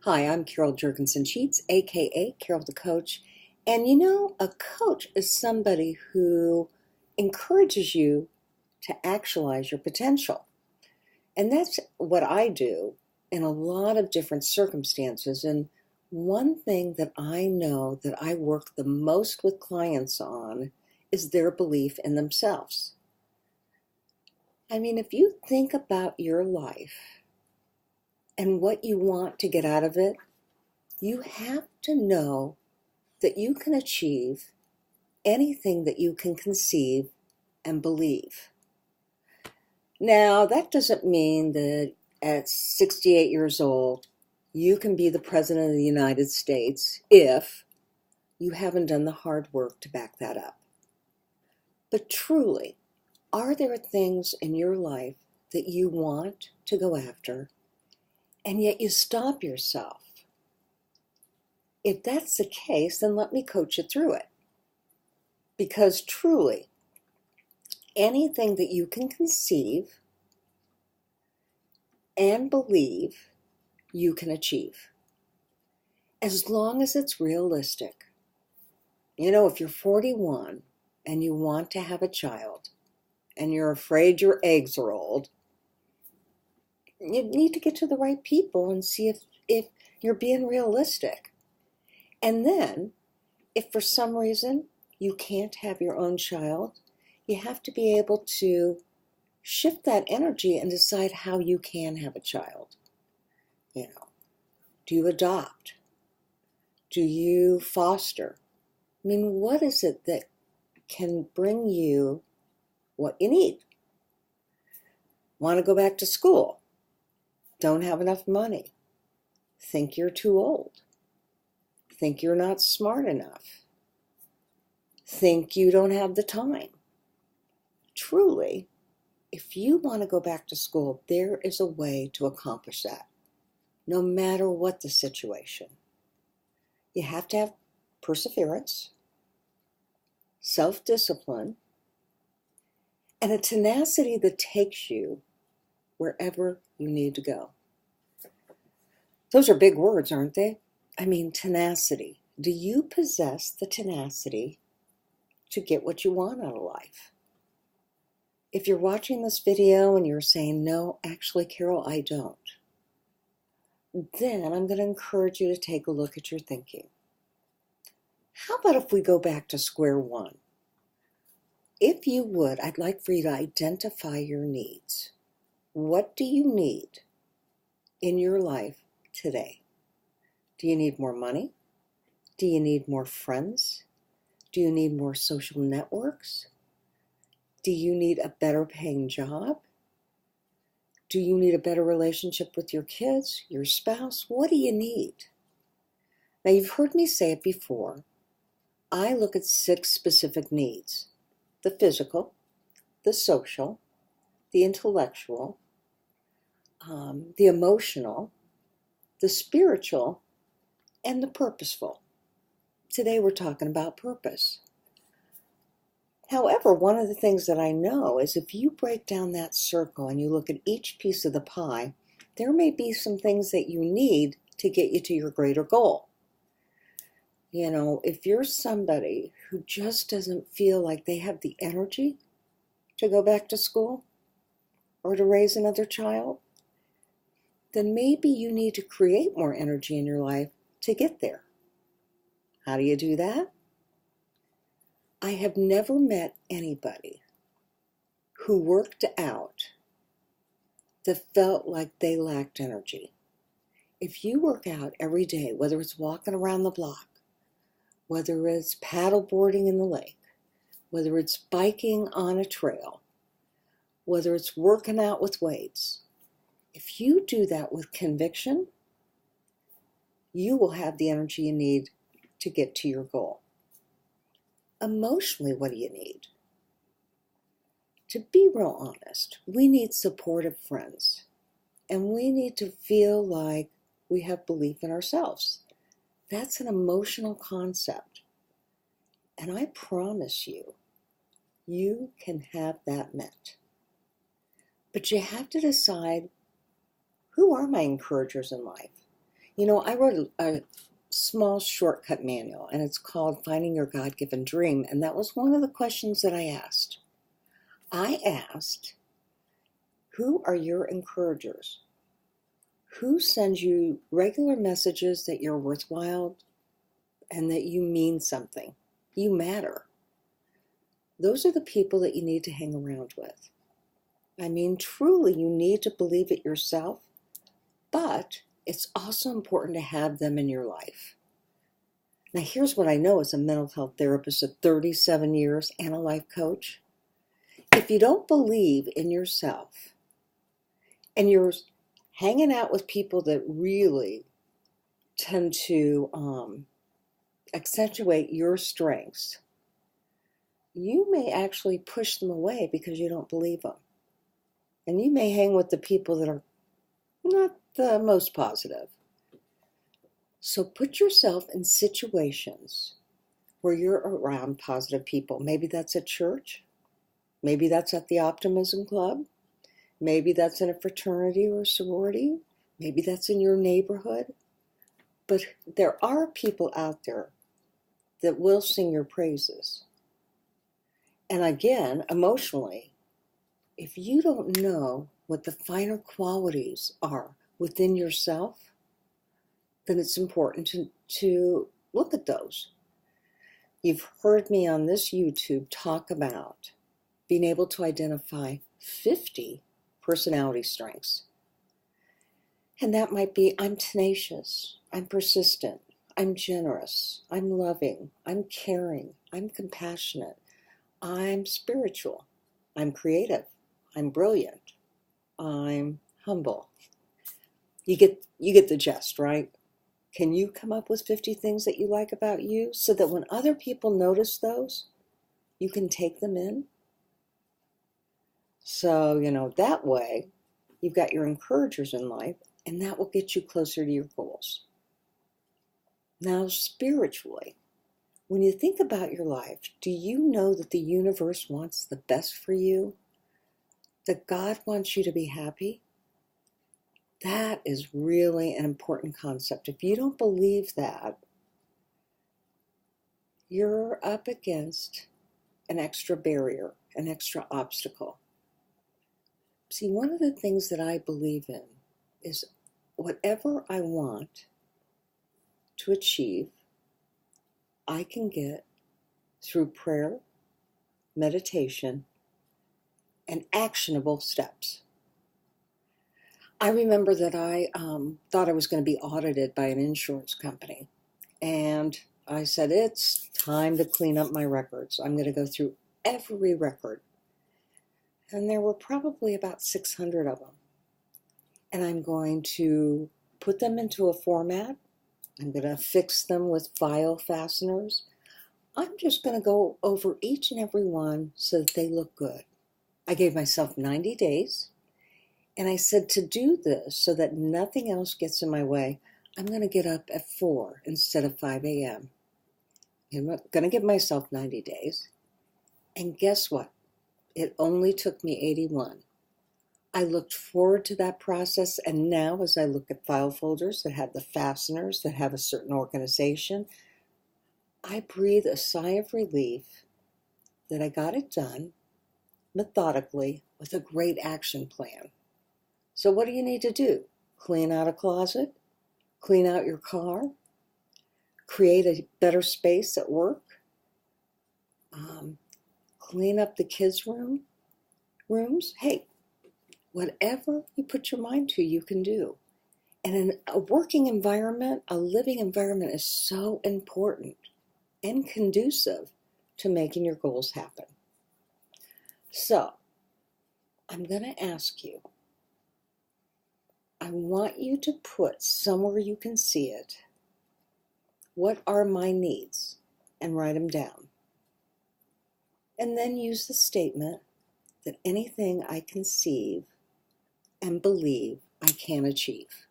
Hi, I'm Carol Jurgensen-Sheets, aka Carol the Coach. And you know, a coach is somebody who encourages you to actualize your potential. And that's what I do in a lot of different circumstances. And one thing that I know that I work the most with clients on is their belief in themselves. I mean, if you think about your life and what you want to get out of it, you have to know that you can achieve anything that you can conceive and believe. Now, that doesn't mean that at 68 years old, you can be the President of the United States if you haven't done the hard work to back that up. But truly, are there things in your life that you want to go after, and yet you stop yourself? If that's the case, then let me coach you through it. Because truly, anything that you can conceive and believe, you can achieve, as long as it's realistic. You know, if you're 41 and you want to have a child and you're afraid your eggs are old, you need to get to the right people and see if you're being realistic. And then, if for some reason you can't have your own child, you have to be able to shift that energy and decide how you can have a child. You know, do you adopt? Do you foster? I mean, what is it that can bring you what you need? Want to go back to school? Don't have enough money? Think you're too old? Think you're not smart enough? Think you don't have the time? Truly, if you want to go back to school, there is a way to accomplish that, no matter what the situation. You have to have perseverance, self-discipline, and a tenacity that takes you wherever you need to go. Those are big words, aren't they? I mean, tenacity. Do you possess the tenacity to get what you want out of life? If you're watching this video and you're saying, no, actually, Carol, I don't, then I'm going to encourage you to take a look at your thinking. How about if we go back to square one? If you would, I'd like for you to identify your needs. What do you need in your life today? Do you need more money? Do you need more friends? Do you need more social networks? Do you need a better paying job? Do you need a better relationship with your kids, your spouse? What do you need? Now, you've heard me say it before. I look at 6 specific needs: the physical, the social, the intellectual, the emotional, the spiritual, and the purposeful. Today we're talking about purpose. However, one of the things that I know is if you break down that circle and you look at each piece of the pie, there may be some things that you need to get you to your greater goal. You know, if you're somebody who just doesn't feel like they have the energy to go back to school or to raise another child, then maybe you need to create more energy in your life to get there. How do you do that? I have never met anybody who worked out that felt like they lacked energy. If you work out every day, whether it's walking around the block, whether it's paddle boarding in the lake, whether it's biking on a trail, whether it's working out with weights, if you do that with conviction, you will have the energy you need to get to your goal. Emotionally, what do you need? To be real honest, we need supportive friends, and we need to feel like we have belief in ourselves. That's an emotional concept, and I promise you, you can have that met. But you have to decide, who are my encouragers in life? I wrote a small shortcut manual, and it's called Finding Your God-Given Dream, and that was one of the questions that I asked. I asked, who are your encouragers? Who sends you regular messages that you're worthwhile and that you mean something? You matter. Those are the people that you need to hang around with. I mean, truly, you need to believe it yourself, but it's also important to have them in your life. Now, here's what I know as a mental health therapist of 37 years and a life coach. If you don't believe in yourself and you're hanging out with people that really tend to accentuate your strengths, you may actually push them away because you don't believe them. And you may hang with the people that are not the most positive. So put yourself in situations where you're around positive people. Maybe that's at church. Maybe that's at the Optimism Club. Maybe that's in a fraternity or a sorority. Maybe that's in your neighborhood. But there are people out there that will sing your praises. And again, emotionally, if you don't know what the finer qualities are within yourself, then it's important to look at those. You've heard me on this YouTube talk about being able to identify 50 personality strengths. And that might be, I'm tenacious, I'm persistent, I'm generous, I'm loving, I'm caring, I'm compassionate, I'm spiritual, I'm creative, I'm brilliant, I'm humble. You get the gist, right? Can you come up with 50 things that you like about you so that when other people notice those, you can take them in? So, that way, you've got your encouragers in life, and that will get you closer to your goals. Now, spiritually, when you think about your life, do you know that the universe wants the best for you? That God wants you to be happy? That is really an important concept. If you don't believe that, you're up against an extra barrier, an extra obstacle. See, one of the things that I believe in is whatever I want to achieve, I can get through prayer, meditation, and actionable steps. I remember that I thought I was going to be audited by an insurance company. And I said, it's time to clean up my records. I'm going to go through every record. And there were probably about 600 of them. And I'm going to put them into a format. I'm going to fix them with file fasteners. I'm just going to go over each and every one so that they look good. I gave myself 90 days. And I said, to do this so that nothing else gets in my way, I'm going to get up at 4 instead of 5 a.m. I'm going to give myself 90 days. And guess what? It only took me 81. I looked forward to that process. And now as I look at file folders that have the fasteners, that have a certain organization, I breathe a sigh of relief that I got it done methodically with a great action plan. So what do you need to do? Clean out a closet, clean out your car, create a better space at work, clean up the kids' rooms. Hey, whatever you put your mind to, you can do. And in a working environment, a living environment is so important and conducive to making your goals happen. So, I'm going to ask you, I want you to put somewhere you can see it, what are my needs, and write them down. And then use the statement that anything I conceive and believe I can achieve.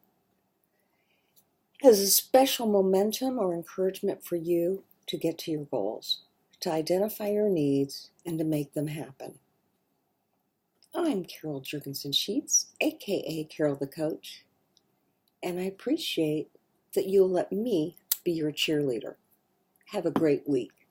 Has a special momentum or encouragement for you to get to your goals, to identify your needs, and to make them happen. I'm Carol Jurgensen Sheets, aka Carol the Coach, and I appreciate that you'll let me be your cheerleader. Have a great week.